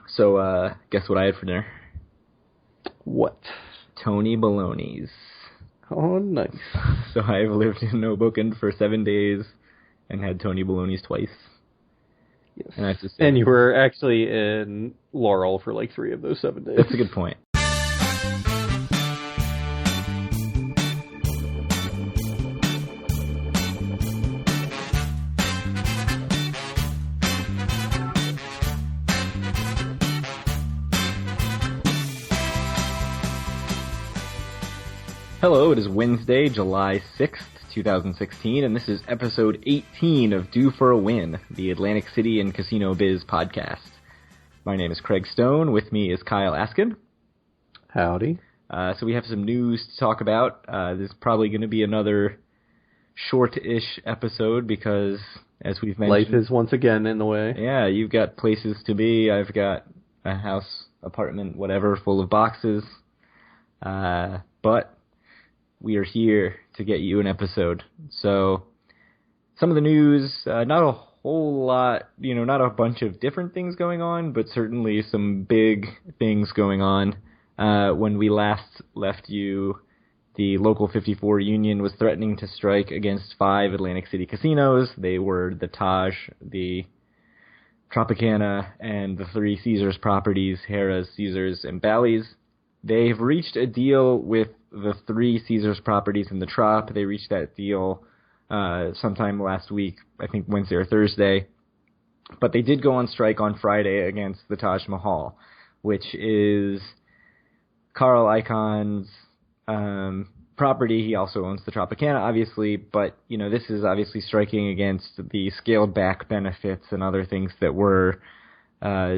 So, guess what I had for dinner? What? Tony Baloney's. Oh, nice. So I've lived in Hoboken for 7 days and had Tony Baloney's twice. Yes. And I have to say, and you were actually in Laurel for like 3 of those 7 days. That's a good point. Hello, it is Wednesday, July 6th, 2016, and this is episode 18 of Due for a Win, the Atlantic City and Casino Biz podcast. My name is Craig Stone. With me is Kyle Askin. Howdy. So we have some news to talk about. This is probably going to be another short-ish episode because, as we've mentioned... Life is once again in the way. Yeah, you've got places to be. I've got a house, apartment, whatever, full of boxes. But we are here to get you an episode. So, some of the news, not a whole lot, not a bunch of different things going on, but certainly some big things going on. When we last left you, the Local 54 union was threatening to strike against 5 Atlantic City casinos. They were the Taj, the Tropicana, and the 3 Caesars properties, Harrah's, Caesars, and Bally's. They've reached a deal with the 3 Caesars properties in the Trop. They reached that deal sometime last week, I think Wednesday or Thursday. But they did go on strike on Friday against the Taj Mahal, which is Carl Icahn's property. He also owns the Tropicana, obviously, but this is obviously striking against the scaled back benefits and other things that were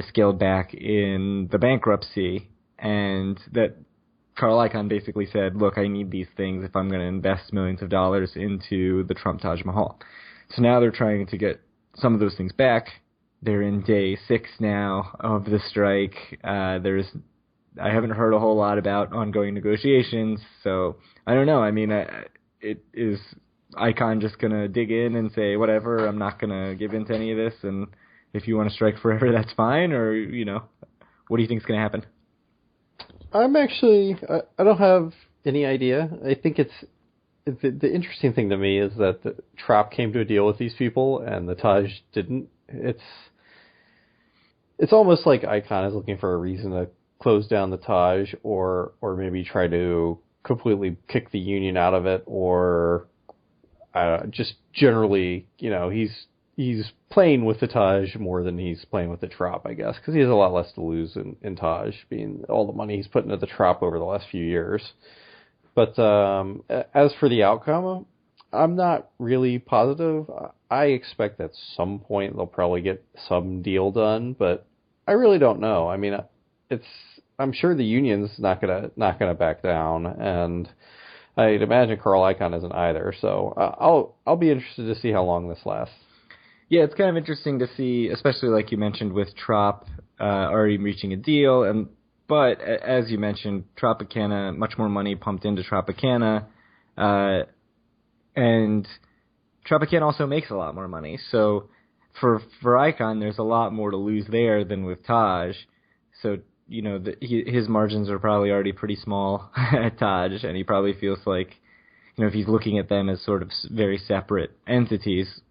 scaled back in the bankruptcy, and that Carl Icahn basically said, look, I need these things if I'm going to invest millions of dollars into the Trump Taj Mahal. So now they're trying to get some of those things back. They're in day 6 now of the strike. I haven't heard a whole lot about ongoing negotiations, so I don't know. I mean, is Icahn just going to dig in and say, whatever, I'm not going to give in to any of this, and if you want to strike forever, that's fine, or, what do you think is going to happen? I'm actually, I don't have any idea. I think the interesting thing to me is that the Trop came to a deal with these people and the Taj didn't. It's almost like Icahn is looking for a reason to close down the Taj or maybe try to completely kick the union out of it, or just generally, he's playing with the Taj more than he's playing with the Trop, I guess, because he has a lot less to lose in Taj, being all the money he's put into the Trop over the last few years. But as for the outcome, I'm not really positive. I expect at some point they'll probably get some deal done, but I really don't know. I mean, I'm sure the union's not gonna back down, and I'd imagine Carl Icahn isn't either. So I'll be interested to see how long this lasts. Yeah, it's kind of interesting to see, especially like you mentioned with Trop already reaching a deal, but as you mentioned, Tropicana, much more money pumped into Tropicana, and Tropicana also makes a lot more money. So for Icahn, there's a lot more to lose there than with Taj. So his margins are probably already pretty small at Taj, and he probably feels like if he's looking at them as sort of very separate entities,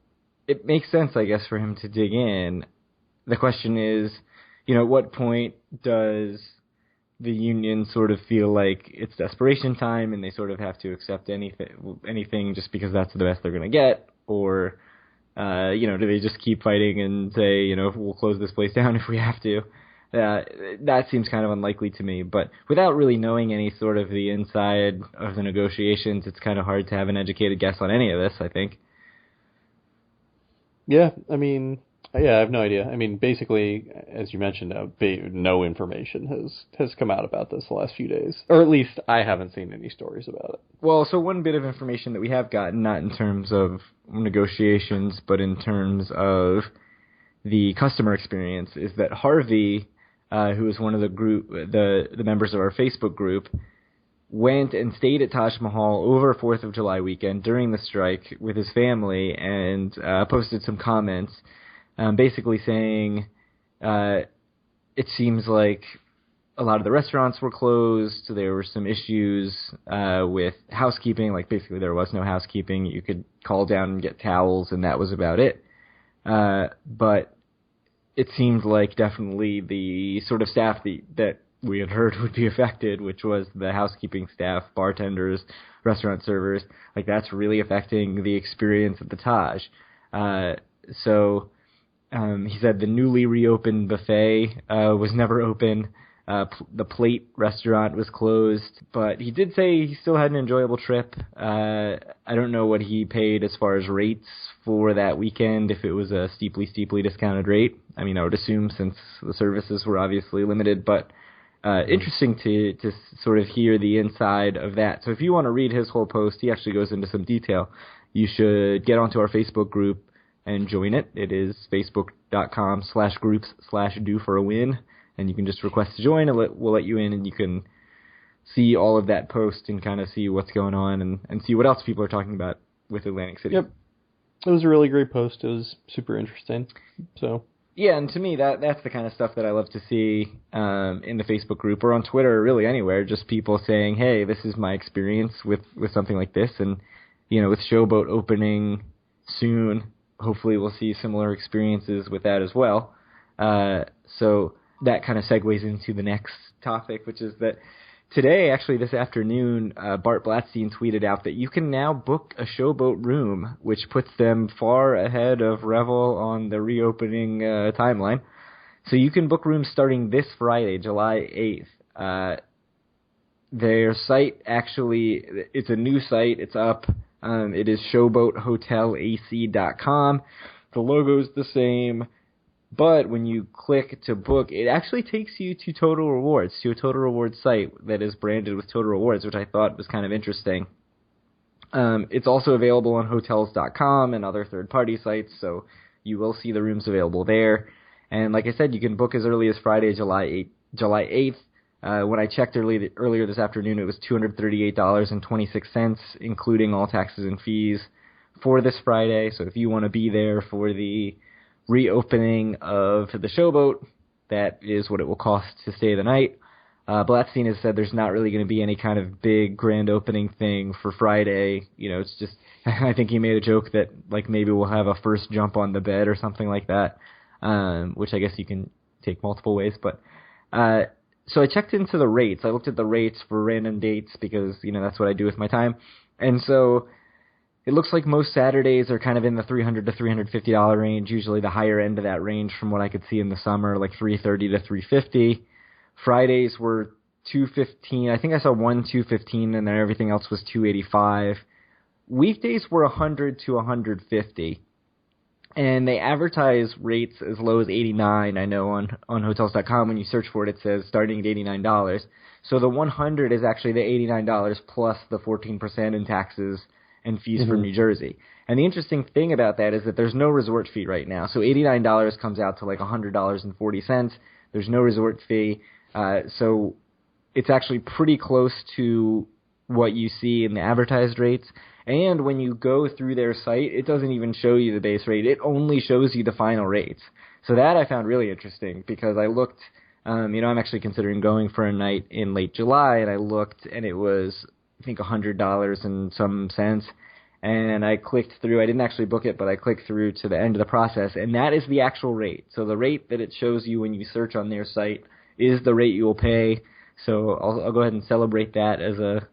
it makes sense, I guess, for him to dig in. The question is, at what point does the union sort of feel like it's desperation time and they sort of have to accept anything just because that's the best they're going to get? Or, do they just keep fighting and say, we'll close this place down if we have to? That seems kind of unlikely to me. But without really knowing any sort of the inside of the negotiations, it's kind of hard to have an educated guess on any of this, I think. Yeah, I have no idea. I mean, basically, as you mentioned, no information has come out about this the last few days. Or at least I haven't seen any stories about it. Well, so one bit of information that we have gotten, not in terms of negotiations, but in terms of the customer experience, is that Harvey, who is one of the members of our Facebook group, went and stayed at Taj Mahal over 4th of July weekend during the strike with his family and posted some comments basically saying it seems like a lot of the restaurants were closed. There were some issues with housekeeping. Like, basically, there was no housekeeping. You could call down and get towels, and that was about it. But it seemed like definitely the sort of staff that we had heard would be affected, which was the housekeeping staff, bartenders, restaurant servers. Like, that's really affecting the experience at the Taj. So he said the newly reopened buffet was never open. The Plate restaurant was closed, but he did say he still had an enjoyable trip. I don't know what he paid as far as rates for that weekend, if it was a steeply discounted rate. I mean, I would assume, since the services were obviously limited, but interesting to sort of hear the inside of that. So if you want to read his whole post, he actually goes into some detail. You should get onto our Facebook group and join it. It is facebook.com/groups/do-for-a-win. And you can just request to join, and we'll let you in, and you can see all of that post and kind of see what's going on and see what else people are talking about with Atlantic City. Yep. It was a really great post. It was super interesting. So yeah, and to me, that's the kind of stuff that I love to see in the Facebook group or on Twitter, or really anywhere, just people saying, hey, this is my experience with something like this. And, you know, with Showboat opening soon, hopefully we'll see similar experiences with that as well. So that kind of segues into the next topic, which is that today, actually this afternoon, Bart Blatstein tweeted out that you can now book a Showboat room, which puts them far ahead of Revel on the reopening timeline. So you can book rooms starting this Friday, July 8th. Their site, actually, it's a new site. It's up. It is showboathotelac.com. The logo's the same. But when you click to book, it actually takes you to Total Rewards, to a Total Rewards site that is branded with Total Rewards, which I thought was kind of interesting. It's also available on Hotels.com and other third-party sites, so you will see the rooms available there. And like I said, you can book as early as Friday, July 8th. When I checked earlier this afternoon, it was $238.26, including all taxes and fees for this Friday. So if you want to be there for the reopening of the Showboat, that is what it will cost to stay the night. Blatstein has said there's not really going to be any kind of big grand opening thing for Friday. You know, it's just, I think he made a joke that, like, maybe we'll have a first jump on the bed or something like that, which I guess you can take multiple ways. But so I checked into the rates. I looked at the rates for random dates because, you know, that's what I do with my time. And so it looks like most Saturdays are kind of in the $300 to $350 range, usually the higher end of that range from what I could see in the summer, like $330 to $350. Fridays were $215. I think I saw one $215, and then everything else was $285. Weekdays were $100 to $150. And they advertise rates as low as $89, I know, on Hotels.com. When you search for it, it says starting at $89. So the 100 is actually the $89 plus the 14% in taxes and fees from New Jersey. And the interesting thing about that is that there's no resort fee right now. So $89 comes out to like $100.40. There's no resort fee. So it's actually pretty close to what you see in the advertised rates. And when you go through their site, it doesn't even show you the base rate. It only shows you the final rates. So that I found really interesting because I looked, I'm actually considering going for a night in late July, and I looked, and it was, I think, $100 and some cents. And I clicked through. I didn't actually book it, but I clicked through to the end of the process, and that is the actual rate. So the rate that it shows you when you search on their site is the rate you will pay. So I'll go ahead and celebrate that as a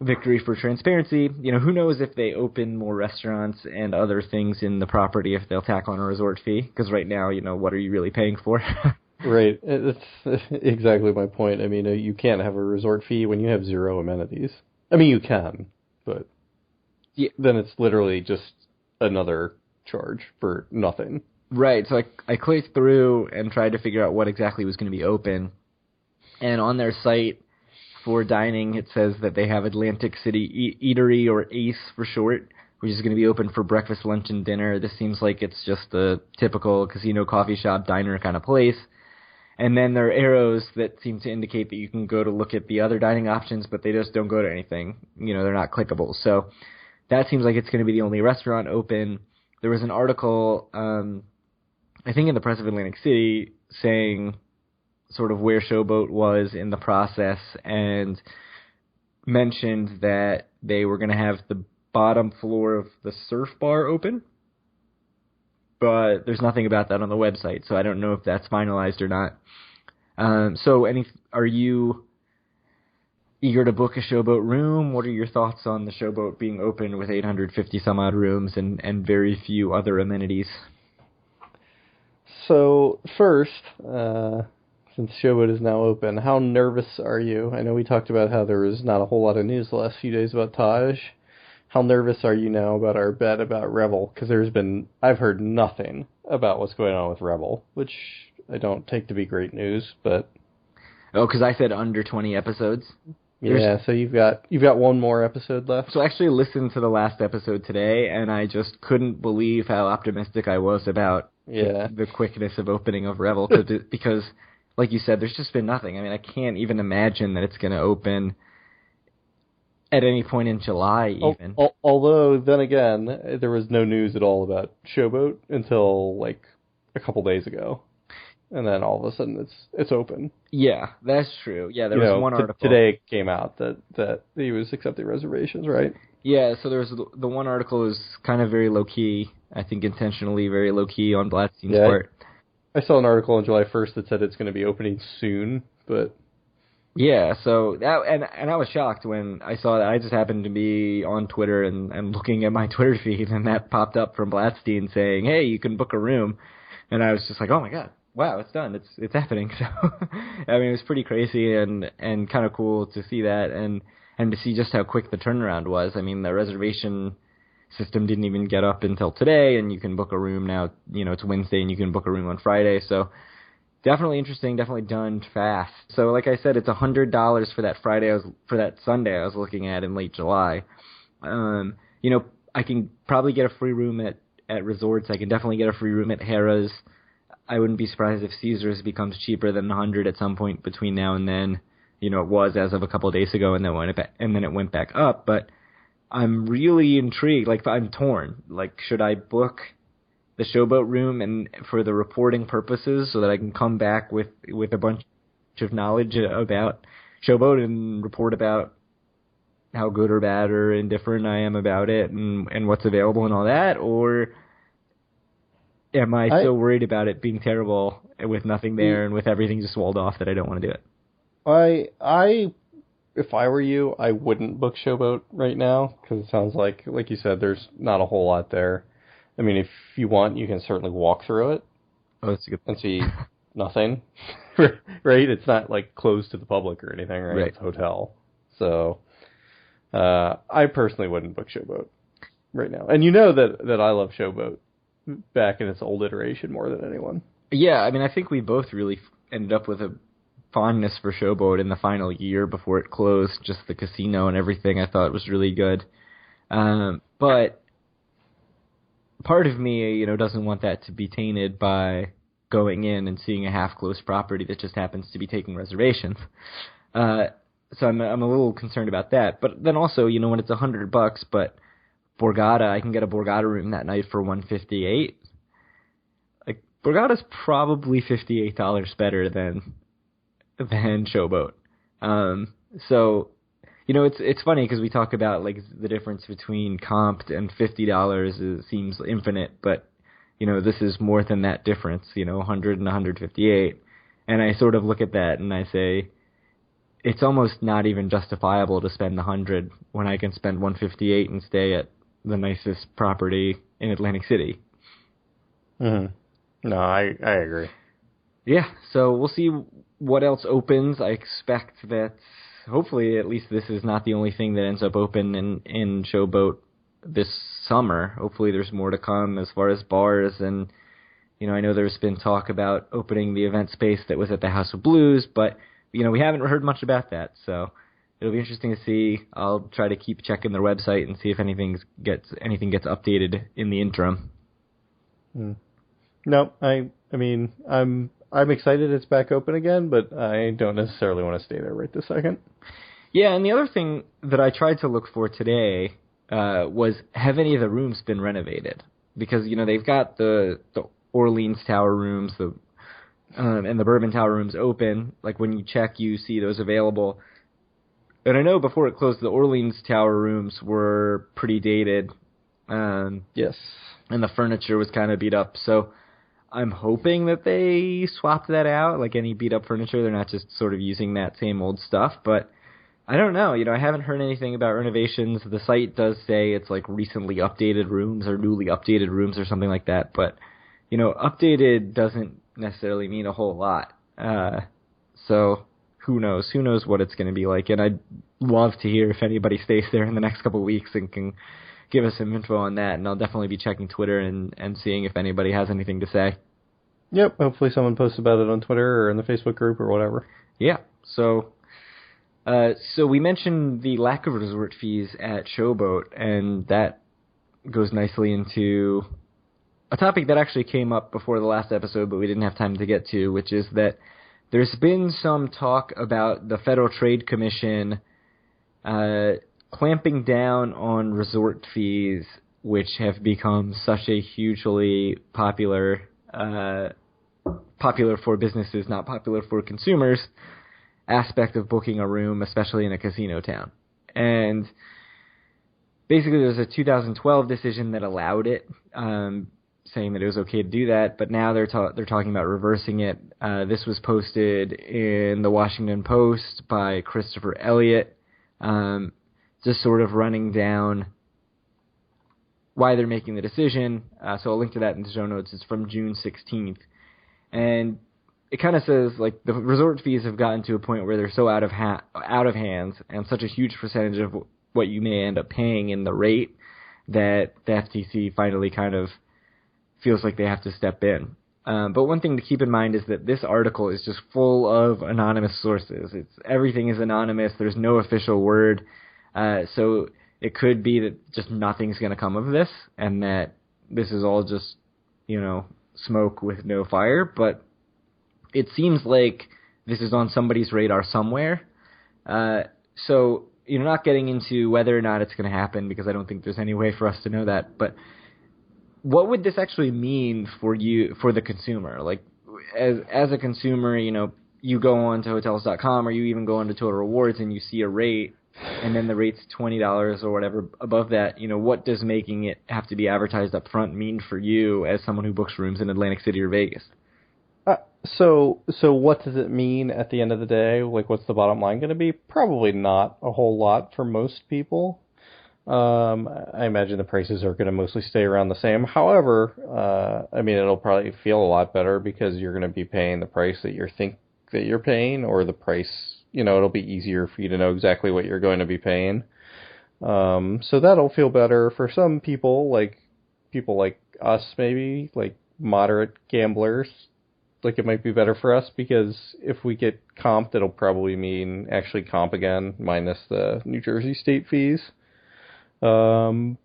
victory for transparency. You know, who knows if they open more restaurants and other things in the property, if they'll tack on a resort fee, because right now, you know, what are you really paying for? Right. That's exactly my point. I mean, you can't have a resort fee when you have zero amenities. I mean, you can, but then it's literally just another charge for nothing. Right. So I clicked through and tried to figure out what exactly was going to be open. And on their site for dining, it says that they have Atlantic City Eatery, or ACE for short, which is going to be open for breakfast, lunch, and dinner. This seems like it's just a typical casino, coffee shop, diner kind of place. And then there are arrows that seem to indicate that you can go to look at the other dining options, but they just don't go to anything. You know, they're not clickable. So that seems like it's going to be the only restaurant open. There was an article, I think in the Press of Atlantic City, saying sort of where Showboat was in the process and mentioned that they were going to have the bottom floor of the surf bar open, but there's nothing about that on the website, so I don't know if that's finalized or not. Are you eager to book a Showboat room? What are your thoughts on the Showboat being open with 850 some odd rooms and very few other amenities? So first, since Showboat is now open, how nervous are you? I know we talked about how there was not a whole lot of news the last few days about Taj. How nervous are you now about our bet about Revel? Because I've heard nothing about what's going on with Revel, which I don't take to be great news, but... Oh, because I said under 20 episodes? Yeah, so you've got one more episode left. So I actually listened to the last episode today, and I just couldn't believe how optimistic I was about the quickness of opening of Revel, because, like you said, there's just been nothing. I mean, I can't even imagine that it's going to open at any point in July, even. Although, then again, there was no news at all about Showboat until, like, a couple days ago. And then all of a sudden it's open. Yeah, that's true. Yeah, there was one article. Today it came out that he was accepting reservations, right? Yeah, so there's the one article is kind of very low-key, I think intentionally very low-key on Blatstein's part. I saw an article on July 1st that said it's going to be opening soon, but... Yeah, so that and I was shocked when I saw that. I just happened to be on Twitter and looking at my Twitter feed, and that popped up from Blatstein saying, "Hey, you can book a room," and I was just like, "Oh my god, wow, it's done! It's happening!" So, I mean, it was pretty crazy and kind of cool to see that and to see just how quick the turnaround was. I mean, the reservation system didn't even get up until today, and you can book a room now. You know, it's Wednesday, and you can book a room on Friday. So. Definitely interesting, definitely done fast. So like I said, it's $100 for that Sunday I was looking at in late July. You know, I can probably get a free room at resorts. I can definitely get a free room at Harrah's. I wouldn't be surprised if Caesars becomes cheaper than 100 at some point between now and then. You know, it was as of a couple of days ago, and then it went back up. But I'm really intrigued. Like, I'm torn. Like, should I book the Showboat room and for the reporting purposes so that I can come back with a bunch of knowledge about Showboat and report about how good or bad or indifferent I am about it and what's available and all that? Or am I so worried about it being terrible with nothing there and with everything just walled off that I don't want to do it? If I were you, I wouldn't book Showboat right now because it sounds like you said, there's not a whole lot there. I mean, if you want, you can certainly walk through it and see nothing, right? It's not, like, closed to the public or anything, right? It's a hotel. So, I personally wouldn't book Showboat right now. And you know that I love Showboat back in its old iteration more than anyone. Yeah, I mean, I think we both really ended up with a fondness for Showboat in the final year before it closed. Just the casino and everything I thought was really good. But part of me, you know, doesn't want that to be tainted by going in and seeing a half-closed property that just happens to be taking reservations. So I'm a little concerned about that. But then also, you know, when it's $100, but Borgata, I can get a Borgata room that night for $158. Like, Borgata's probably $58 better than Showboat. So. You know, it's funny because we talk about, like, the difference between comped and $50 seems infinite, but, you know, this is more than that difference, you know, 100 and 158. And I sort of look at that and I say, it's almost not even justifiable to spend the 100 when I can spend 158 and stay at the nicest property in Atlantic City. Mm-hmm. No, I agree. Yeah, so we'll see what else opens. I expect that hopefully, at least this is not the only thing that ends up open in Showboat this summer. Hopefully there's more to come as far as bars. And, you know, I know there's been talk about opening the event space that was at the House of Blues, but, you know, we haven't heard much about that. So it'll be interesting to see. I'll try to keep checking their website and see if anything gets updated in the interim. No, I mean, I'm excited it's back open again, but I don't necessarily want to stay there right this second. Yeah, and the other thing that I tried to look for today was, have any of the rooms been renovated? Because, you know, they've got the Orleans Tower rooms, the and the Bourbon Tower room's open, like when you check, you see those available. And I know before it closed, the Orleans Tower rooms were pretty dated. Yes. And the furniture was kind of beat up. So I'm hoping that they swapped that out, like any beat up furniture. They're not just sort of using that same old stuff. But I don't know. I haven't heard anything about renovations. The site does say it's like recently updated rooms or newly updated rooms or something like that. But, updated doesn't necessarily mean a whole lot. So who knows? Who knows what it's going to be like? And I'd love to hear if anybody stays there in the next couple of weeks and can give us some info on that. And I'll definitely be checking Twitter and seeing if anybody has anything to say. Yep. Hopefully someone posts about it on Twitter or in the Facebook group or whatever. Yeah. So we mentioned the lack of resort fees at Showboat, and that goes nicely into a topic that actually came up before the last episode, but we didn't have time to get to, which is that there's been some talk about the Federal Trade Commission clamping down on resort fees, which have become such a hugely popular for businesses, not popular for consumers, aspect of booking a room, especially in a casino town. And basically there's a 2012 decision that allowed it, saying that it was okay to do that, but now they're talking about reversing it. This was posted in the Washington Post by Christopher Elliott, just sort of running down why they're making the decision. So I'll link to that in the show notes. It's from June 16th. And it kind of says, like, the resort fees have gotten to a point where they're so out of hands, and such a huge percentage of what you may end up paying in the rate that the FTC finally kind of feels like they have to step in. But one thing to keep in mind is that this article is just full of anonymous sources. Everything is anonymous. There's no official word. So it could be that just nothing's going to come of this, and that this is all just, smoke with no fire. But it seems like this is on somebody's radar somewhere. So, not getting into whether or not it's going to happen, because I don't think there's any way for us to know that. But what would this actually mean for you, for the consumer? Like, as a consumer, you go on to Hotels.com, or you even go on to Total Rewards and you see a rate, and then the rate's $20 or whatever above that. What does making it have to be advertised up front mean for you as someone who books rooms in Atlantic City or Vegas? So what does it mean at the end of the day? Like, what's the bottom line going to be? Probably not a whole lot for most people. I imagine the prices are going to mostly stay around the same. However, it'll probably feel a lot better because you're going to be paying the price that you think that you're paying, or the price, it'll be easier for you to know exactly what you're going to be paying. So that'll feel better for some people like us, maybe, like moderate gamblers. Like, it might be better for us, because if we get comped, it'll probably mean actually comp again, minus the New Jersey state fees. But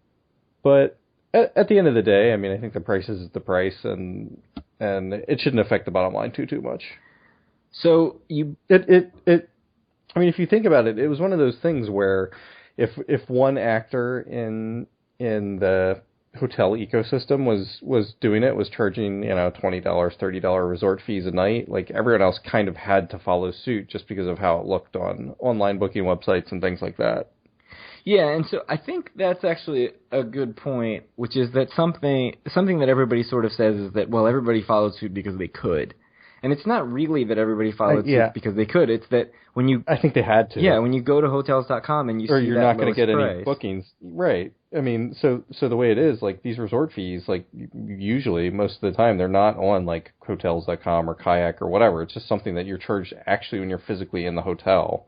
at the end of the day, I think the price is the price, and it shouldn't affect the bottom line too much. So if you think about it, it was one of those things where if one actor in the hotel ecosystem was doing it, was charging, $20, $30 resort fees a night, like, everyone else kind of had to follow suit just because of how it looked on online booking websites and things like that. Yeah, and so I think that's actually a good point, which is that something that everybody sort of says is that, well, everybody followed suit because they could. And it's not really that everybody followed suit because they could. It's that when you... I think they had to. Yeah, when you go to Hotels.com and you or see you're that not going to get price. any bookings. Right. So the way it is, like, these resort fees, like, usually, most of the time, they're not on, like, Hotels.com or Kayak or whatever. It's just something that you're charged actually when you're physically in the hotel.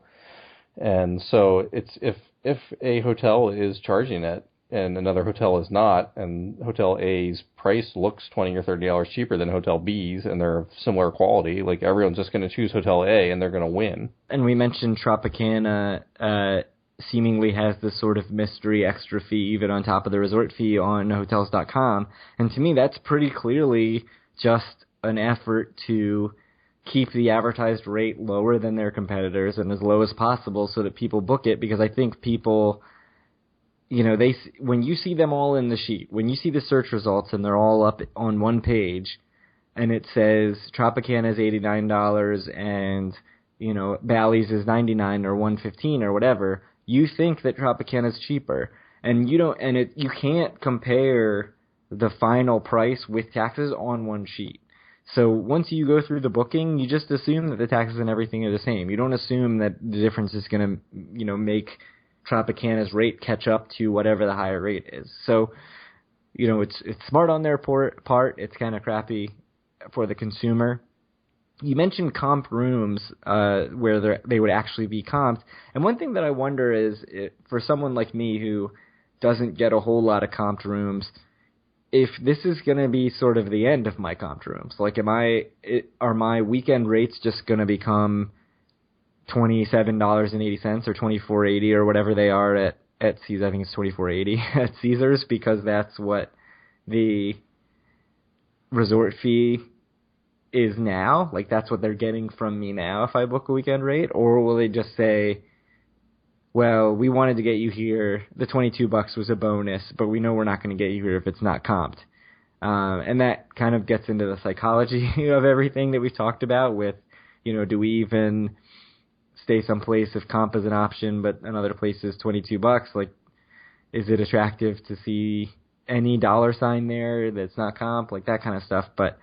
And so it's if a hotel is charging it and another hotel is not, and Hotel A's price looks $20 or $30 cheaper than Hotel B's, and they're of similar quality, like, everyone's just going to choose Hotel A and they're going to win. And we mentioned Tropicana seemingly has this sort of mystery extra fee even on top of the resort fee on Hotels.com, and to me that's pretty clearly just an effort to keep the advertised rate lower than their competitors and as low as possible so that people book it, because I think people, when you see them all in the sheet, when you see the search results and they're all up on one page, and it says Tropicana is $89 and, Bally's is $99 or $115 or whatever, you think that Tropicana is cheaper. And you can't compare the final price with taxes on one sheet. So once you go through the booking, you just assume that the taxes and everything are the same. You don't assume that the difference is going to, make Tropicana's rate catch up to whatever the higher rate is. So, it's smart on their part. It's kind of crappy for the consumer. You mentioned comp rooms where they would actually be comped. And one thing that I wonder is, for someone like me who doesn't get a whole lot of comped rooms, if this is going to be sort of the end of my comped rooms. Like, are my weekend rates just going to become $27.80 or $24.80 or whatever they are at Caesars? I think it's $24.80 at Caesars, because that's what the resort fee is now. Like, that's what they're getting from me now if I book a weekend rate? Or will they just say, well, we wanted to get you here, the $22 was a bonus, but we know we're not going to get you here if it's not comped. And that kind of gets into the psychology of everything that we've talked about with, do we even stay someplace if comp is an option, but another place is $22? Like, is it attractive to see any dollar sign there that's not comp? Like, that kind of stuff. But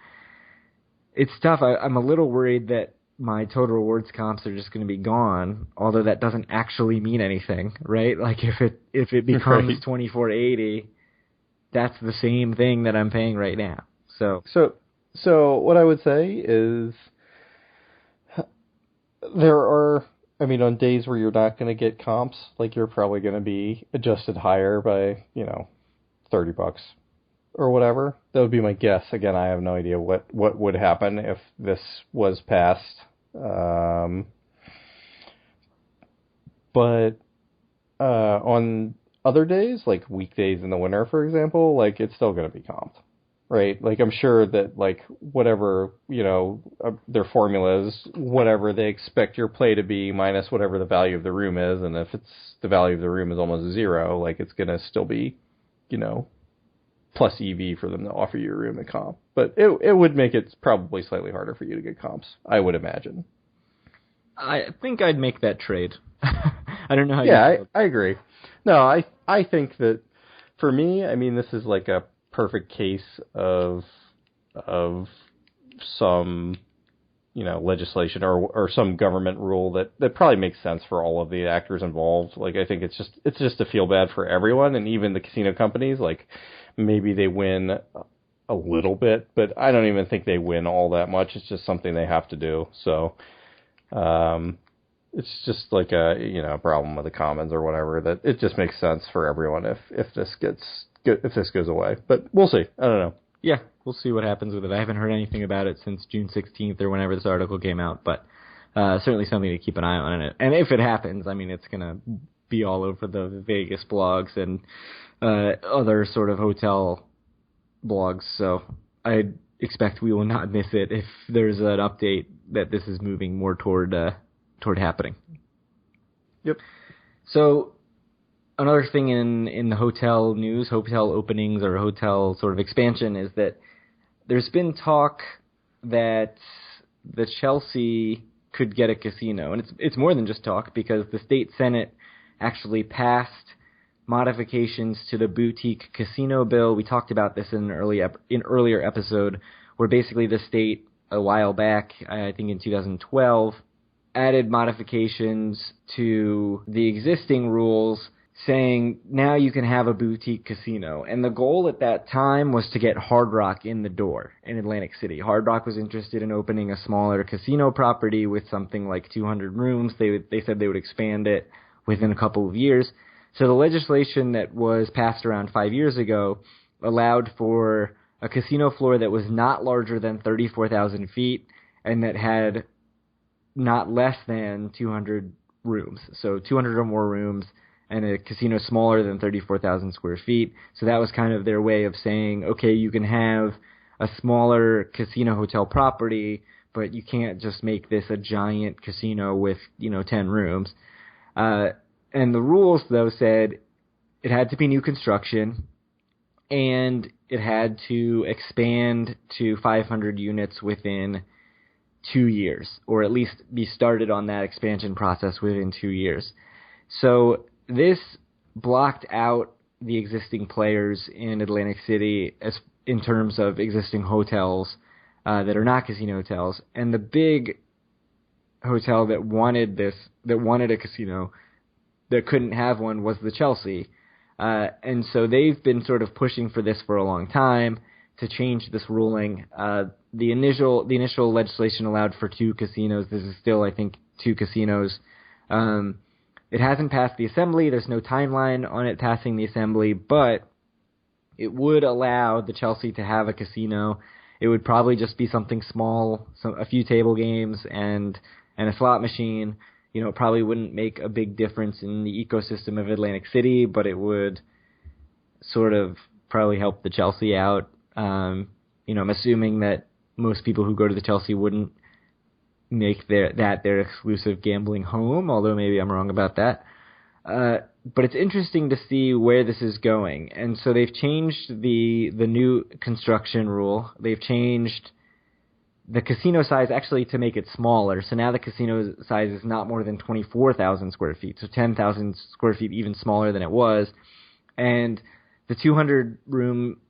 it's tough. I'm a little worried that my total rewards comps are just going to be gone, although that doesn't actually mean anything, right? Like, if it becomes right. $24.80, that's the same thing that I'm paying right now. So what I would say is there are, on days where you're not going to get comps, like, you're probably going to be adjusted higher by, $30 or whatever. That would be my guess. Again, I have no idea what would happen if this was passed. But on other days, like weekdays in the winter, for example, like, it's still going to be comped, right? Like, I'm sure that, like, whatever, their formula is, whatever they expect your play to be minus whatever the value of the room is, and if the value of the room is almost zero, like, it's going to still be, plus EV for them to offer you a room at comp. But it would make it probably slightly harder for you to get comps, I would imagine. I think I'd make that trade. I don't know how you feel. I agree. No, I think that for me, this is like a perfect case of some, legislation or some government rule that probably makes sense for all of the actors involved. Like, I think it's just to feel bad for everyone, and even the casino companies. Like, maybe they win a little bit, but I don't even think they win all that much. It's just something they have to do. So, it's just like a problem with the commons or whatever, that it just makes sense for everyone if this goes away. But we'll see. I don't know. Yeah, we'll see what happens with it. I haven't heard anything about it since June 16th or whenever this article came out, but certainly something to keep an eye on. And if it happens, it's going to be all over the Vegas blogs and other sort of hotel blogs. So I expect we will not miss it if there's an update that this is moving more toward happening. Yep. So another thing in the hotel news, hotel openings or hotel sort of expansion, is that there's been talk that the Chelsea could get a casino. And it's more than just talk, because the state Senate actually passed modifications to the boutique casino bill. We talked about this in an earlier episode, where basically the state a while back, I think in 2012, added modifications to the existing rules saying now you can have a boutique casino. And the goal at that time was to get Hard Rock in the door in Atlantic City. Hard Rock was interested in opening a smaller casino property with something like 200 rooms. They said they would expand it within a couple of years. So the legislation that was passed around 5 years ago allowed for a casino floor that was not larger than 34,000 feet and that had not less than 200 rooms. So 200 or more rooms, and a casino smaller than 34,000 square feet. So that was kind of their way of saying, okay, you can have a smaller casino hotel property, but you can't just make this a giant casino with, 10 rooms. And the rules, though, said it had to be new construction, and it had to expand to 500 units within 2 years, or at least be started on that expansion process within 2 years. So this blocked out the existing players in Atlantic City as in terms of existing hotels that are not casino hotels, and the big hotel that wanted a casino that couldn't have one was the Chelsea. And so they've been sort of pushing for this for a long time to change this ruling. The initial legislation allowed for 2 casinos. This is still, I think, 2 casinos. It hasn't passed the Assembly. There's no timeline on it passing the Assembly, but it would allow the Chelsea to have a casino. It would probably just be something small, a few table games and a slot machine. You know, it probably wouldn't make a big difference in the ecosystem of Atlantic City, but it would sort of probably help the Chelsea out. I'm assuming that most people who go to the Chelsea wouldn't make their exclusive gambling home, although maybe I'm wrong about that. But it's interesting to see where this is going. And so they've changed the new construction rule. They've changed the casino size actually to make it smaller. So now the casino size is not more than 24,000 square feet, so 10,000 square feet even smaller than it was. And the 200-room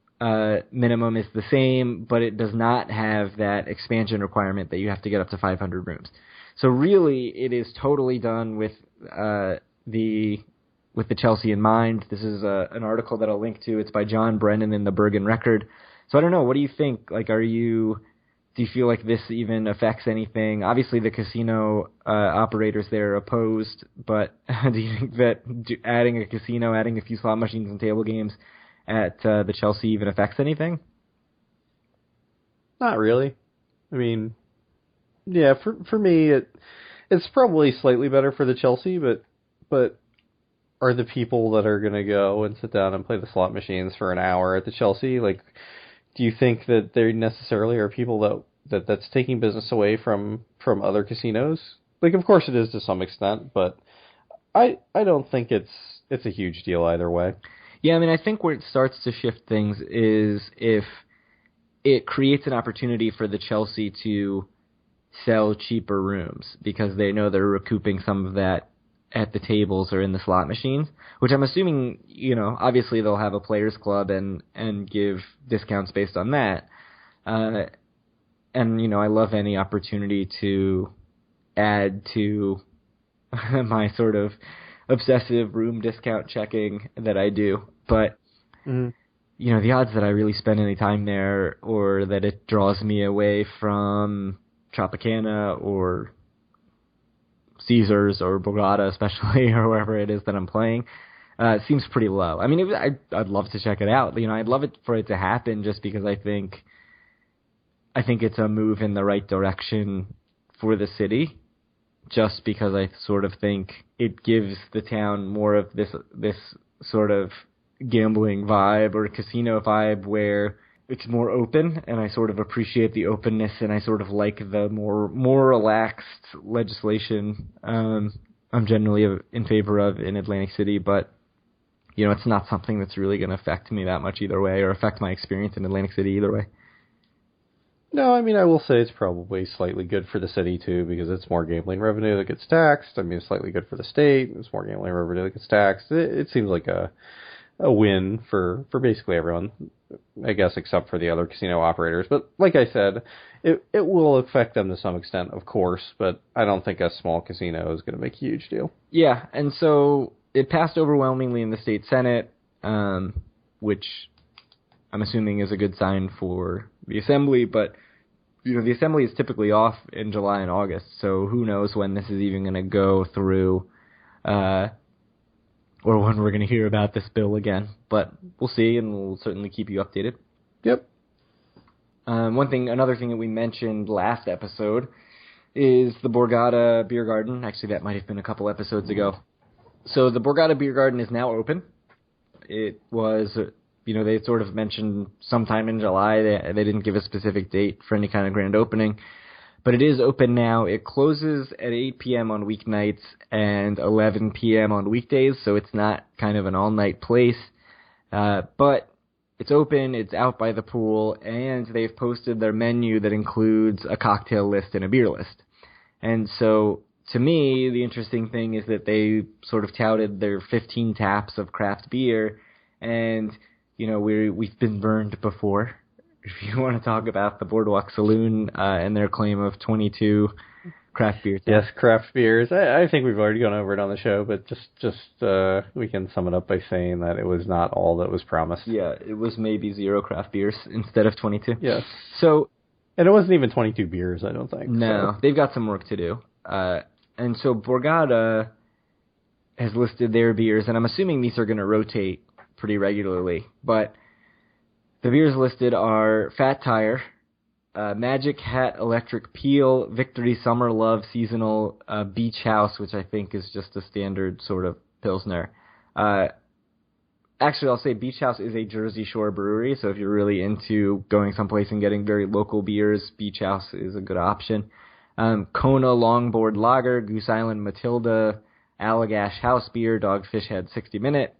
minimum is the same, but it does not have that expansion requirement that you have to get up to 500 rooms. So really, it is totally done with the Chelsea in mind. This is an article that I'll link to. It's by John Brennan in the Bergen Record. So I don't know. What do you think? Like, do you feel like this even affects anything? Obviously, the casino operators there are opposed, but do you think that adding a casino, adding a few slot machines and table games at the Chelsea even affects anything? Not really. I mean, yeah, for me, it's probably slightly better for the Chelsea, but are the people that are going to go and sit down and play the slot machines for an hour at the Chelsea, like, do you think that there necessarily are people that's taking business away from other casinos? Like, of course it is to some extent, but I don't think it's a huge deal either way. Yeah, I mean, I think where it starts to shift things is if it creates an opportunity for the Chelsea to sell cheaper rooms because they know they're recouping some of that at the tables or in the slot machines, which I'm assuming, obviously they'll have a players club and give discounts based on that. And, I love any opportunity to add to my sort of obsessive room discount checking that I do. But, the odds that I really spend any time there or that it draws me away from Tropicana or Caesars or Borgata especially, or wherever it is that I'm playing, seems pretty low. I mean, I'd love to check it out. I'd love it for it to happen just because I think it's a move in the right direction for the city, just because I sort of think it gives the town more of this sort of gambling vibe or casino vibe where it's more open, and I sort of appreciate the openness, and I sort of like the more relaxed legislation I'm generally in favor of in Atlantic City, but, it's not something that's really going to affect me that much either way or affect my experience in Atlantic City either way. No, I mean, I will say it's probably slightly good for the city, too, because it's more gambling revenue that gets taxed. I mean, it's slightly good for the state. It's more gambling revenue that gets taxed. It seems like a win for basically everyone, I guess, except for the other casino operators. But like I said, it will affect them to some extent, of course, but I don't think a small casino is going to make a huge deal. Yeah, and so it passed overwhelmingly in the state Senate, which I'm assuming is a good sign for the Assembly, but the Assembly is typically off in July and August, so who knows when this is even going to go through, or when we're going to hear about this bill again. But we'll see, and we'll certainly keep you updated. Yep. Another thing that we mentioned last episode is the Borgata Beer Garden. Actually, that might have been a couple episodes ago. So the Borgata Beer Garden is now open. It was, they sort of mentioned sometime in July. They didn't give a specific date for any kind of grand opening. But it is open now. It closes at 8 p.m. on weeknights and 11 p.m. on weekdays, so it's not kind of an all-night place. But It's open, it's out by the pool, and they've posted their menu that includes a cocktail list and a beer list. And so, to me, the interesting thing is that they sort of touted their 15 taps of craft beer, and, we've been burned before. If you want to talk about the Boardwalk Saloon and their claim of 22 craft beer taps. Yes, craft beers. I think we've already gone over it on the show, but just we can sum it up by saying that it was not all that was promised. Yeah, it was maybe 0 craft beers instead of 22. Yes. So, and it wasn't even 22 beers, I don't think. No, so. They've got some work to do. And so Borgata has listed their beers, and I'm assuming these are going to rotate pretty regularly, but the beers listed are Fat Tire, Magic Hat Electric Peel, Victory Summer Love Seasonal Beach House, which I think is just a standard sort of Pilsner. Actually, I'll say Beach House is a Jersey Shore brewery, so if you're really into going someplace and getting very local beers, Beach House is a good option. Kona Longboard Lager, Goose Island Matilda, Allagash House Beer, Dogfish Head 60 Minute,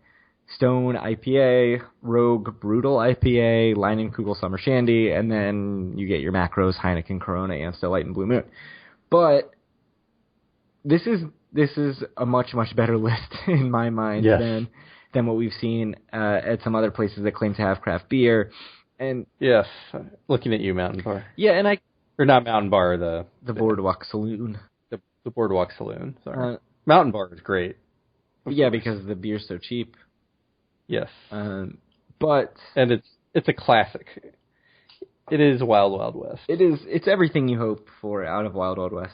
Stone IPA, Rogue Brutal IPA, Leinenkugel Summer Shandy, and then you get your macros, Heineken, Corona, Amstel Light, and Blue Moon. But this is a much, much better list in my mind than what we've seen at some other places that claim to have craft beer. And yes, looking at you, Mountain Bar. Yeah, and or not Mountain Bar, the Boardwalk Saloon. The Boardwalk Saloon. Sorry, Mountain Bar is great. Yeah, because the beer's so cheap. Yes, but it's a classic. It is Wild Wild West. It's everything you hope for out of Wild Wild West.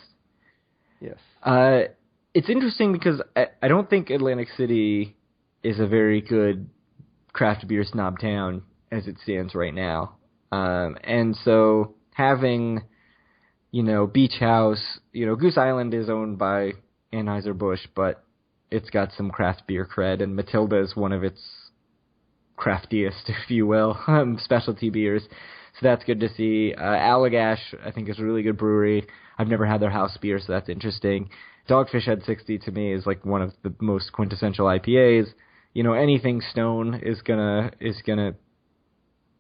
Yes. It's interesting because I don't think Atlantic City is a very good craft beer snob town as it stands right now. And so having, Beach House, Goose Island is owned by Anheuser-Busch, but it's got some craft beer cred, and Matilda is one of its craftiest, if you will, specialty beers. So that's good to see. Allagash, I think, is a really good brewery. I've never had their house beer, so that's interesting. Dogfish Head 60 to me is like one of the most quintessential IPAs. Anything Stone is gonna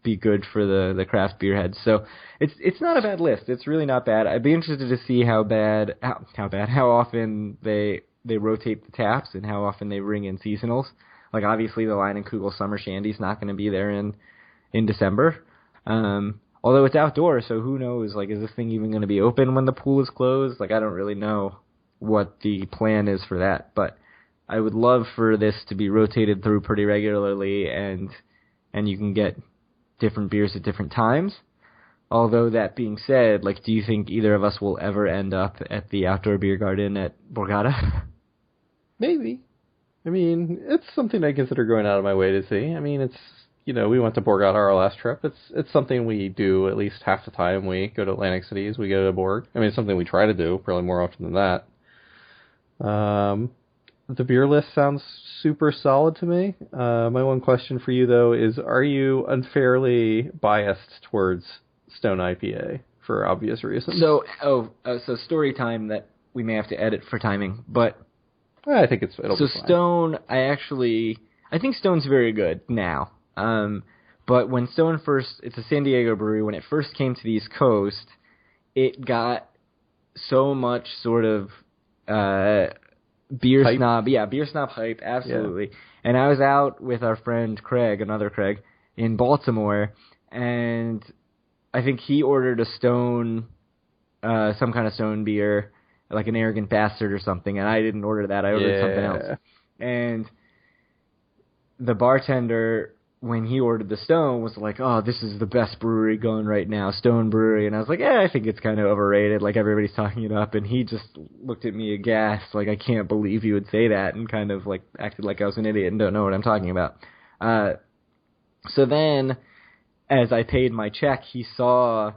be good for the craft beer heads. So it's not a bad list. It's really not bad. I'd be interested to see how often they rotate the taps and how often they bring in seasonals. Like obviously the Leinenkugel Summer Shandy's not going to be there in December. Although it's outdoors, so who knows? Like, is this thing even going to be open when the pool is closed? Like, I don't really know what the plan is for that, but I would love for this to be rotated through pretty regularly, and you can get different beers at different times. Although that being said, like, do you think either of us will ever end up at the outdoor beer garden at Borgata? Maybe. I mean, it's something I consider going out of my way to see. I mean, it's, we went to Borgata our last trip. It's something we do at least half the time we go to Atlantic City is we go to Borg. I mean, it's something we try to do, probably more often than that. The beer list sounds super solid to me. My one question for you, though, is are you unfairly biased towards Stone IPA for obvious reasons? So story time that we may have to edit for timing, but I think it'll be fine. Stone, I think Stone's very good now. But when Stone it's a San Diego brewery, when it first came to the East Coast, it got so much sort of beer hype. Beer snob hype, absolutely. Yeah. And I was out with our friend Craig, another Craig, in Baltimore, and I think he ordered a Stone, some kind of Stone beer, like an Arrogant Bastard or something, and I didn't order that. I ordered something else. And the bartender, when he ordered the Stone, was like, "Oh, this is the best brewery going right now, Stone Brewery." And I was like, "I think it's kind of overrated. Like, everybody's talking it up." And he just looked at me aghast, like, "I can't believe you would say that," and kind of, like, acted like I was an idiot and don't know what I'm talking about. So then, as I paid my check, he saw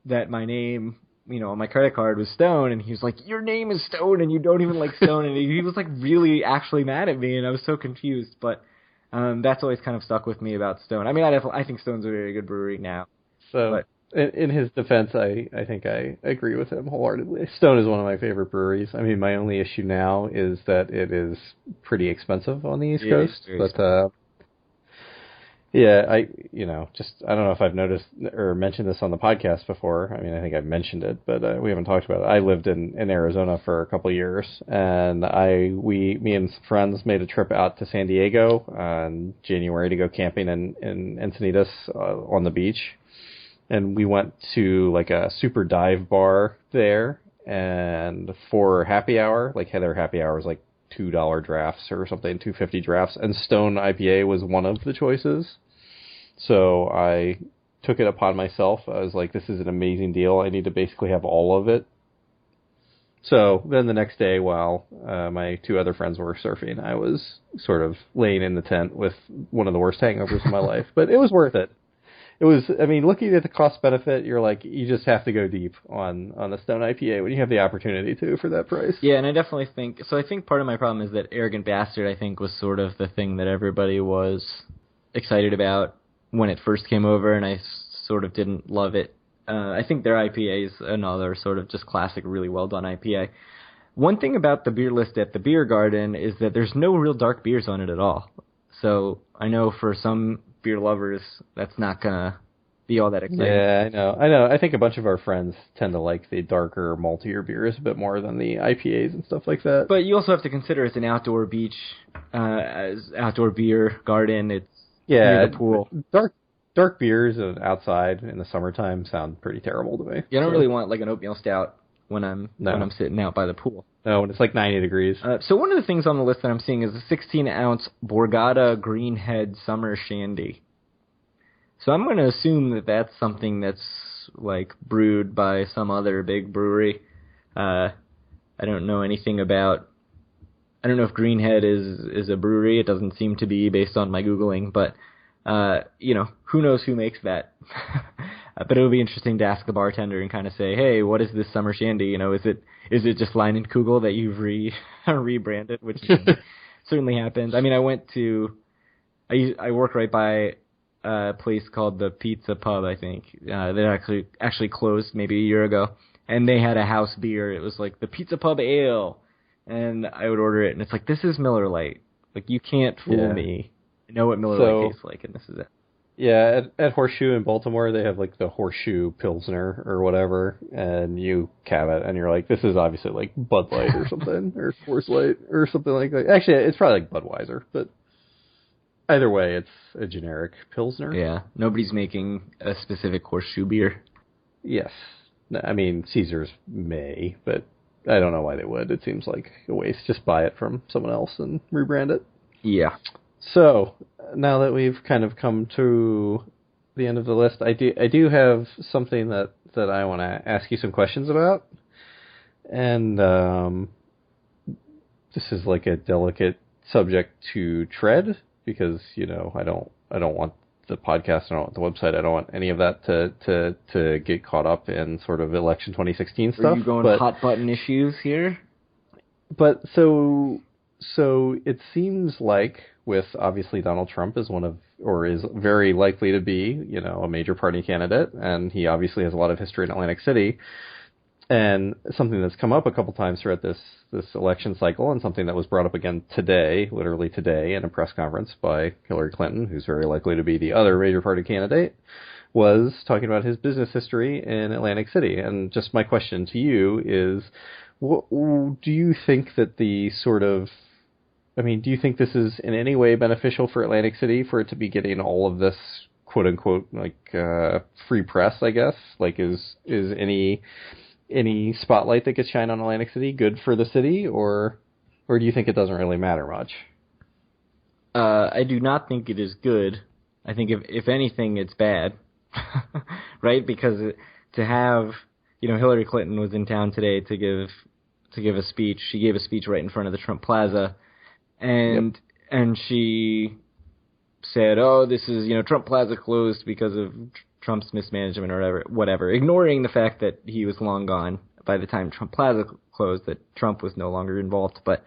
that my name, on my credit card was Stone, and he was like, "Your name is Stone, and you don't even like Stone." And he was, like, really actually mad at me, and I was so confused, but that's always kind of stuck with me about Stone. I mean, I think Stone's a very good brewery now. So, in his defense, I think I agree with him wholeheartedly. Stone is one of my favorite breweries. I mean, my only issue now is that it is pretty expensive on the East Coast. But Yeah, I don't know if I've noticed or mentioned this on the podcast before. I mean, I think I've mentioned it, but we haven't talked about it. I lived in Arizona for a couple of years, and me and some friends made a trip out to San Diego in January to go camping in Encinitas on the beach, and we went to like a super dive bar there, and for happy hour, like their happy hour was like $2 drafts or something, $2.50 drafts, and Stone IPA was one of the choices. So I took it upon myself. I was like, this is an amazing deal. I need to basically have all of it. So then the next day, while my two other friends were surfing, I was sort of laying in the tent with one of the worst hangovers of my life. But it was worth it. It was, I mean, looking at the cost benefit, you're like, you just have to go deep on the Stone IPA when you have the opportunity to for that price. Yeah, and I definitely think, so I think part of my problem is that Arrogant Bastard, I think, was sort of the thing that everybody was excited about when it first came over, and I sort of didn't love it. I think their IPA is another sort of just classic, really well-done IPA. One thing about the beer list at the Beer Garden is that there's no real dark beers on it at all. So I know for some beer lovers, that's not going to be all that exciting. Yeah, I know. I think a bunch of our friends tend to like the darker, maltier beers a bit more than the IPAs and stuff like that. But you also have to consider it's an outdoor beach, as outdoor beer garden. It's near the pool. Dark beers outside in the summertime sound pretty terrible to me. You don't really want like an oatmeal stout when I'm sitting out by the pool. No, when it's like 90 degrees. So one of the things on the list that I'm seeing is a 16-ounce Borgata Greenhead Summer Shandy. So I'm going to assume that that's something that's like brewed by some other big brewery. I don't know anything about. I don't know if Greenhead is a brewery. It doesn't seem to be based on my Googling, but who knows who makes that. But it'll be interesting to ask the bartender and kind of say, hey, what is this summer shandy? Is it just Leinenkugel that you've rebranded, which certainly happens. I mean, I work right by a place called the Pizza Pub, I think. That actually closed maybe a year ago, and they had a house beer. It was like the Pizza Pub Ale, and I would order it, and it's like, this is Miller Lite. Like, you can't fool me. I know what Miller Lite tastes like, and this is it. Yeah, at Horseshoe in Baltimore, they have like the Horseshoe Pilsner or whatever, and you cab it, and you're like, this is obviously like Bud Light or something, or Coors Light or something like that. Actually, it's probably like Budweiser, but either way, it's a generic Pilsner. Yeah, nobody's making a specific Horseshoe beer. Yes. I mean, Caesars may, but I don't know why they would. It seems like a waste. Just buy it from someone else and rebrand it. Yeah. So, now that we've kind of come to the end of the list, I do have something that I want to ask you some questions about. And this is like a delicate subject to tread because, I don't want the podcast, I don't want the website, I don't want any of that to get caught up in sort of election 2016 stuff. Are you going hot button issues here? But so it seems like with obviously Donald Trump is is very likely to be, a major party candidate, and he obviously has a lot of history in Atlantic City. And something that's come up a couple times throughout this election cycle, and something that was brought up again today, literally today, in a press conference by Hillary Clinton, who's very likely to be the other major party candidate, was talking about his business history in Atlantic City. And just my question to you is, do you think that do you think this is in any way beneficial for Atlantic City for it to be getting all of this quote unquote free press, I guess? Like is any spotlight that gets shined on Atlantic City good for the city, or do you think it doesn't really matter much? I do not think it is good. I think if anything, it's bad, right? Because to have, Hillary Clinton was in town today to give a speech. She gave a speech right in front of the Trump Plaza, and she said, "Oh, this is Trump Plaza closed because of Trump's mismanagement or whatever," ignoring the fact that he was long gone by the time Trump Plaza closed, that Trump was no longer involved. But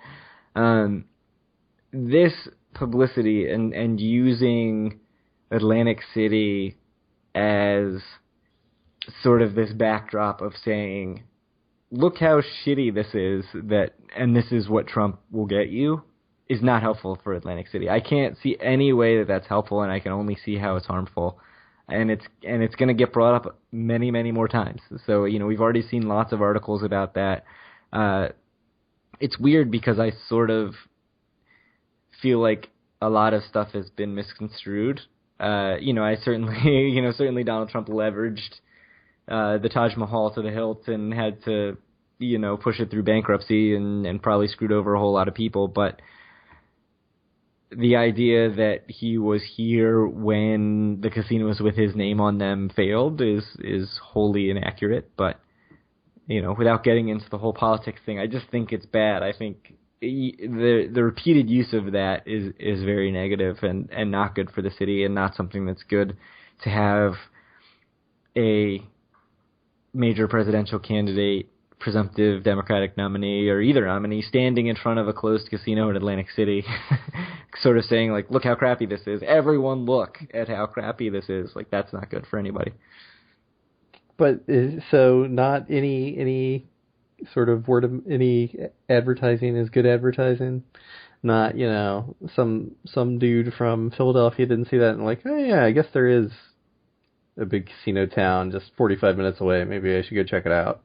this publicity and using Atlantic City as sort of this backdrop of saying, look how shitty this is, and this is what Trump will get you, is not helpful for Atlantic City. I can't see any way that that's helpful, and I can only see how it's harmful. And it's going to get brought up many, many more times. So, we've already seen lots of articles about that. It's weird because I sort of feel like a lot of stuff has been misconstrued. I certainly, certainly Donald Trump leveraged the Taj Mahal to the hilt and had to, push it through bankruptcy and probably screwed over a whole lot of people. But the idea that he was here when the casinos with his name on them failed is wholly inaccurate. But, without getting into the whole politics thing, I just think it's bad. I think the repeated use of that is very negative and not good for the city and not something that's good to have a major presidential candidate, presumptive Democratic nominee, or either nominee standing in front of a closed casino in Atlantic City sort of saying, like, look how crappy this is. Everyone look at how crappy this is. Like, that's not good for anybody. But so not any sort of any advertising is good advertising. Not, some dude from Philadelphia didn't see that and like, oh yeah, I guess there is a big casino town just 45 minutes away. Maybe I should go check it out.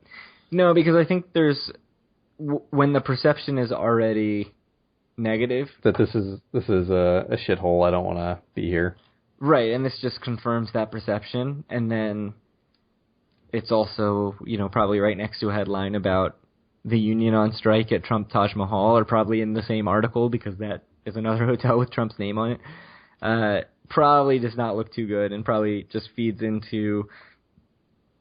No, because I think when the perception is already negative, that this is a shithole. I don't want to be here. Right, and this just confirms that perception, and then it's also, probably right next to a headline about the union on strike at Trump Taj Mahal, or probably in the same article because that is another hotel with Trump's name on it. Probably does not look too good, and probably just feeds into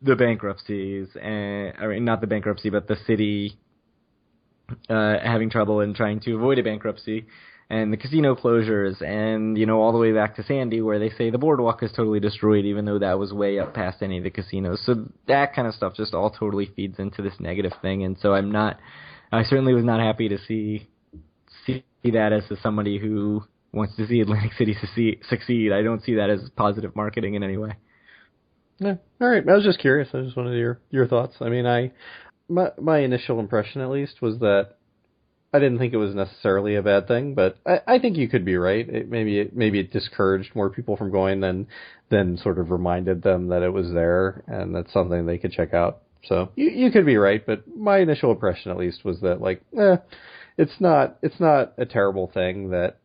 the bankruptcies, not the bankruptcy, but the city having trouble and trying to avoid a bankruptcy, and the casino closures, and, all the way back to Sandy, where they say the boardwalk is totally destroyed, even though that was way up past any of the casinos. So that kind of stuff just all totally feeds into this negative thing, and so I certainly was not happy to see that as somebody who wants to see Atlantic City succeed. I don't see that as positive marketing in any way. Yeah. All right. I was just curious. I just wanted your thoughts. I mean, my initial impression, at least, was that I didn't think it was necessarily a bad thing, but I think you could be right. Maybe it discouraged more people from going than sort of reminded them that it was there and that's something they could check out. So you could be right, but my initial impression, at least, was that it's not a terrible thing that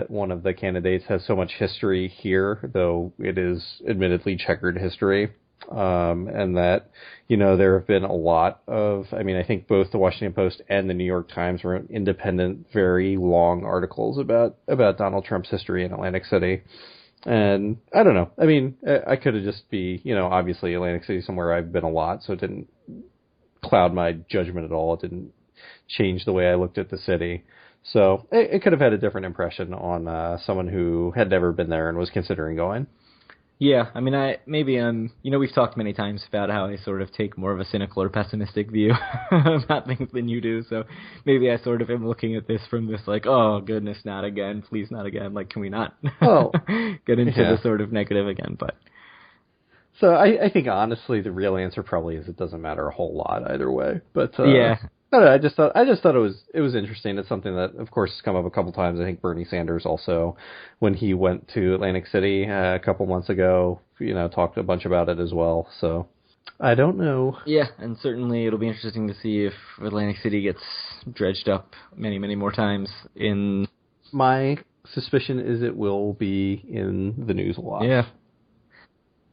one of the candidates has so much history here, though it is admittedly checkered history. And that, there have been a lot of, I think both the Washington Post and the New York Times wrote independent, very long articles about Donald Trump's history in Atlantic City. And I don't know. I could have just be, obviously Atlantic City is somewhere I've been a lot, so it didn't cloud my judgment at all. It didn't change the way I looked at the city. So it could have had a different impression on someone who had never been there and was considering going. Yeah, we've talked many times about how I sort of take more of a cynical or pessimistic view about things than you do, so maybe I sort of am looking at this from this like, oh goodness, not again, please not again, like can we not get into the sort of negative again, but... So I think honestly the real answer probably is it doesn't matter a whole lot either way, but yeah. I don't know, I just thought it was interesting. It's something that, of course, has come up a couple times. I think Bernie Sanders also, when he went to Atlantic City a couple months ago, talked a bunch about it as well. So I don't know. Yeah, and certainly it'll be interesting to see if Atlantic City gets dredged up many, many more times. My suspicion is it will be in the news a lot. Yeah.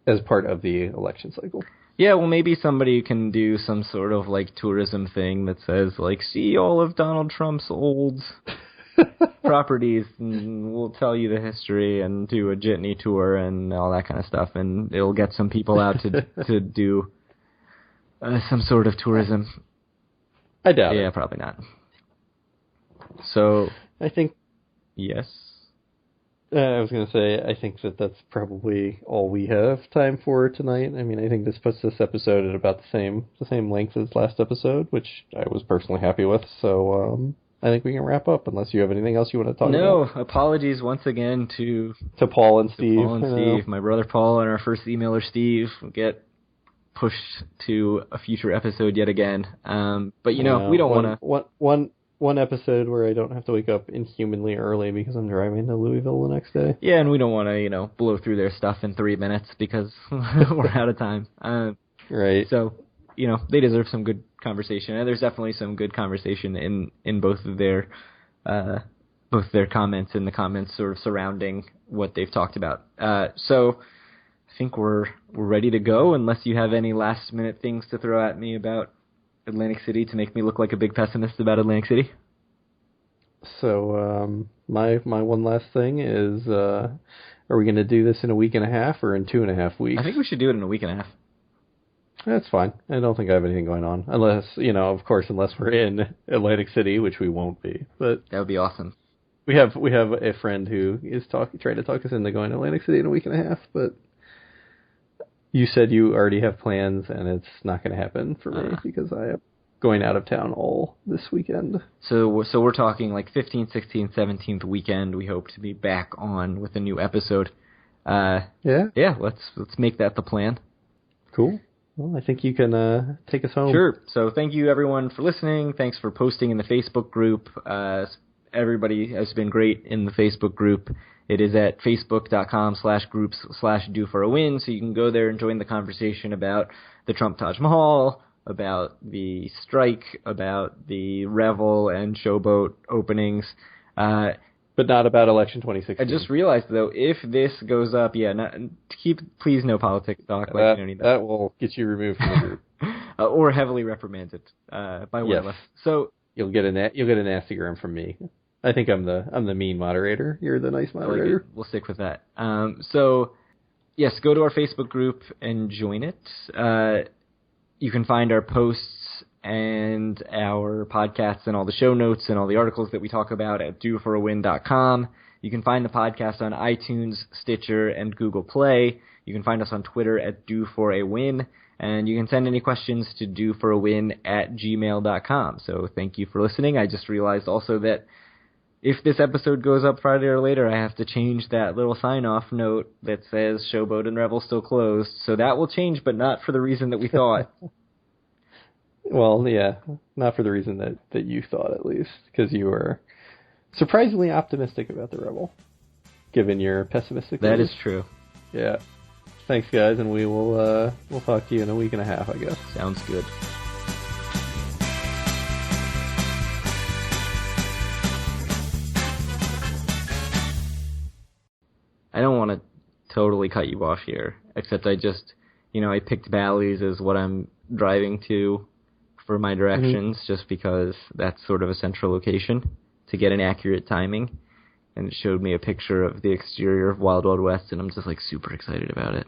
As part of the election cycle. Yeah, well, maybe somebody can do some sort of, like, tourism thing that says, like, see all of Donald Trump's old properties, and we'll tell you the history, and do a jitney tour, and all that kind of stuff, and it'll get some people out to do some sort of tourism. I doubt it. Yeah, probably not. So... I think... Yes? I was going to say, I think that's probably all we have time for tonight. I think this puts this episode at about the same length as last episode, which I was personally happy with. So I think we can wrap up, unless you have anything else you want to talk about. No, apologies once again to Paul and Steve. My brother Paul and our first emailer Steve get pushed to a future episode yet again. But we don't want to... one episode where I don't have to wake up inhumanly early because I'm driving to Louisville the next day. Yeah, and we don't want to, blow through their stuff in 3 minutes because we're out of time. Right. So, they deserve some good conversation, and there's definitely some good conversation in both of their comments and the comments sort of surrounding what they've talked about. So I think we're ready to go, unless you have any last minute things to throw at me about Atlantic City to make me look like a big pessimist about Atlantic City. So my one last thing is, are we going to do this in a week and a half or in 2.5 weeks? I think we should do it in a week and a half. That's fine. I don't think I have anything going on, unless of course, unless we're in Atlantic City, which we won't be. But that would be awesome. We have a friend who is trying to talk us into going to Atlantic City in a week and a half, but you said you already have plans, and it's not going to happen for me because I am going out of town all this weekend. So we're talking like 15th, 16th, 17th weekend. We hope to be back on with a new episode. Yeah. Let's make that the plan. Cool. Well, I think you can take us home. Sure. So thank you everyone for listening. Thanks for posting in the Facebook group. Everybody has been great in the Facebook group. It is at facebook.com/groups/do-for-a-win, so you can go there and join the conversation about the Trump Taj Mahal, about the strike, about the Revel and Showboat openings. But not about election 2016. I just realized, though, if this goes up, please no politics talk. That will get you removed from the group. Or heavily reprimanded by one of us. So you'll get a nastygram from me. I think I'm the mean moderator. You're the nice moderator. We'll stick with that. So, yes, go to our Facebook group and join it. You can find our posts and our podcasts and all the show notes and all the articles that we talk about at doforawin.com. You can find the podcast on iTunes, Stitcher, and Google Play. You can find us on Twitter at doforawin. And you can send any questions to doforawin@gmail.com. So thank you for listening. I just realized also that if this episode goes up Friday or later, I have to change that little sign-off note that says Showboat and Revel still closed. So that will change, but not for the reason that we thought. Well, yeah, not for the reason that you thought, at least, because you were surprisingly optimistic about the Revel, given your pessimistic. That is true. Yeah. Thanks, guys, and we'll talk to you in a week and a half, I guess. Sounds good. I don't want to totally cut you off here, except I just, I picked Bally's as what I'm driving to for my directions, just because that's sort of a central location to get an accurate timing. And it showed me a picture of the exterior of Wild Wild West, and I'm just, super excited about it.